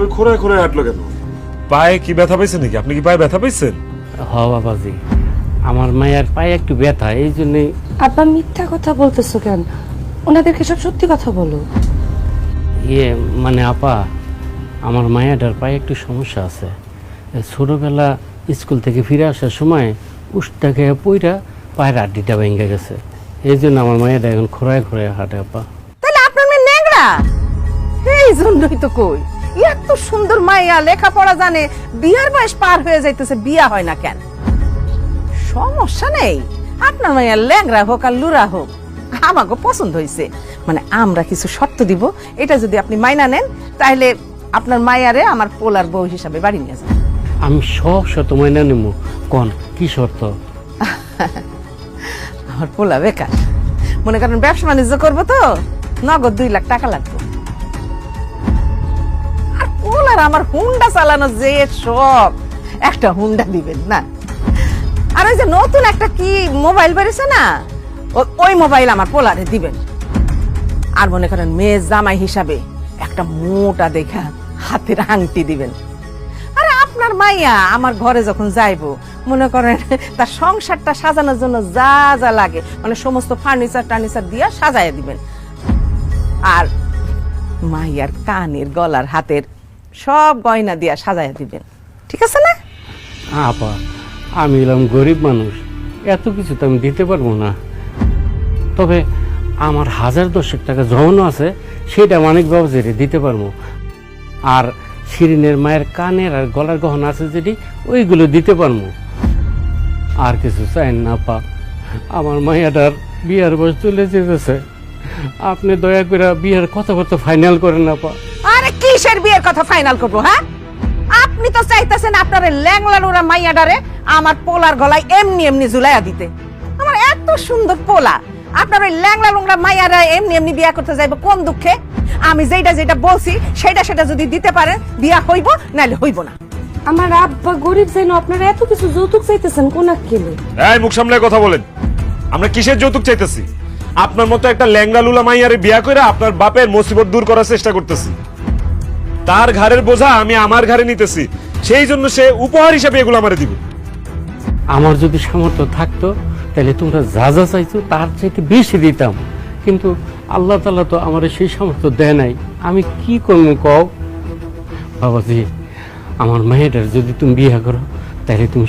এভাবে খোঁড়ায় খোঁড়ায় হাঁটলো কেন? পায়ে কি ব্যথা পাইছেন নাকি? আপনি কি পায়ে ব্যথা পাইছেন? হ বাবাজি, আমার মায়ের পায়ে একটু ব্যথা, এই জন্যই। আব্বা মিথ্যা কথা বলতেছো কেন? ওনাদেরকে সব সত্যি কথা বলো। মানে আপা, আমার মায়াটার পায়ে একটু সমস্যা আছে। ছোটবেলা স্কুল থেকে ফিরে আসার সময় উষ্টা খেয়ে পইরা পায়ের আড্ডিটা ভেঙে গেছে, এই জন্য আমার মায়াটা এখন খোঁড়ায় খোঁড়ায় হাঁটে আপা। তাহলে আপনার মেয়ে ন্যাংরা? এই জন্যই তো কই, এত সুন্দর মাইয়া, লেখাপড়া জানে, বিয়ার বয়স পার হয়ে যাইতেছে, বিয়া হয় না কেন? সমস্যা নেই, আপনার মাইয়া ল্যাংরা হোক আর লুরা হোক, আমাকে পছন্দ হয়েছে। মানে আমরা কিছু শর্ত দিব, এটা যদি আপনি মাইনা নেন তাহলে আপনার মায়ারে আমার পোলার বউ হিসাবে বাড়ি নিয়ে যান। আমি সব শর্ত মাইনা নেব। কোন কি শর্ত? আমার পোলা বেকার, মনে করেন ব্যবসা বাণিজ্য করবো তো, নগদ 2 লাখ টাকা লাগবে। আর পোলার আমার হুন্ডা চালানো যে শখ, একটা হুন্ডা দিবেন না। আর ওই যে নতুন একটা কি মোবাইল বেরিয়েছে না, ওই মোবাইল আমার পোলারে দিবেন। আর মনে করেন মেয়ে জামাই হিসাবে একটা মোটা দেখা হাতের আংটি দিবেন। আরে আপনার মাইয়া আমার ঘরে যখন যাইবো, মনে করেন তার সংসারটা সাজানোর জন্য যা যা লাগে, মানে সমস্ত ফার্নিচার টার্নিচার দিয়ে সাজায় দিবেন। আর মাইয়ার কানের, গলার, হাতের সব গয়না দিয়া সাজায় দিবেন, ঠিক আছে না? আপা, আমি এলাম গরিব মানুষ, এত কিছু তো আমি দিতে পারবো না। তবে আমার 1010 টাকা জমানো আছে, সেটা মানিক বাবুজিরে দিতে পারবো। আর শিরিনের মায়ের কানের আর গলার গহনা আছে যেটি, ওইগুলো দিতে পারবো। আর কিছু চাই না আপা, আমার মাইয়াটার বিয়ার বয়স চলে যেতেছে, আপনি দয়া করে বিয়ের কথাবার্তা ফাইনাল করেন না আপা। আরে কিসের বিয়ের কথা ফাইনাল করবো? হ্যাঁ, আপনি তো চাইতেছেন আপনার ল্যাংলা লুরা মাইয়াডারে আমার পোলার গলায় এমনি এমনি ঝুলাইয়া দিতে। আমার এত সুন্দর পোলা, আপনার ওই ল্যাংলা লুংরা মাইয়ারা এমনি এমনি বিয়া করতে যাইবো কোন দুঃখে? আমি যেটা যেটা বলছি সেটা যদি দিতে পারেন, বিয়া হইব, নাইলে হইব না। আমার আব্বা গরিব যাই না, আপনারা এত কিছু যৌতুক চাইতেছেন কোন আক্কেলে? এই মুখ সামলে কথা বলেন। আমরা কিসের যৌতুক চাইতেছি? আপনার মতো একটা ল্যাংড়া লুলা মাইয়ারে বিয়া কইরা আপনার বাপের মুসিবত দূর করার চেষ্টা করতেছি। তার ঘাড়ের বোঝা আমি আমার ঘাড়ে নিতেছি, সেই জন্য সে উপহার হিসাবে এগুলো আমারে দিবে। আমার যদি সামর্থ্য থাকতো তাহলে তোমরা যা যা চাইছো তার চাইতে বেশি দিতাম, কিন্তু আল্লাহ তাআলা তো আমার সেই সামর্থ্য দেয় নাই। আমি কি করবো কও? বাবাজি, আমার মেয়েটার যদি তুমি বিয়ে করো তাহলে তুমি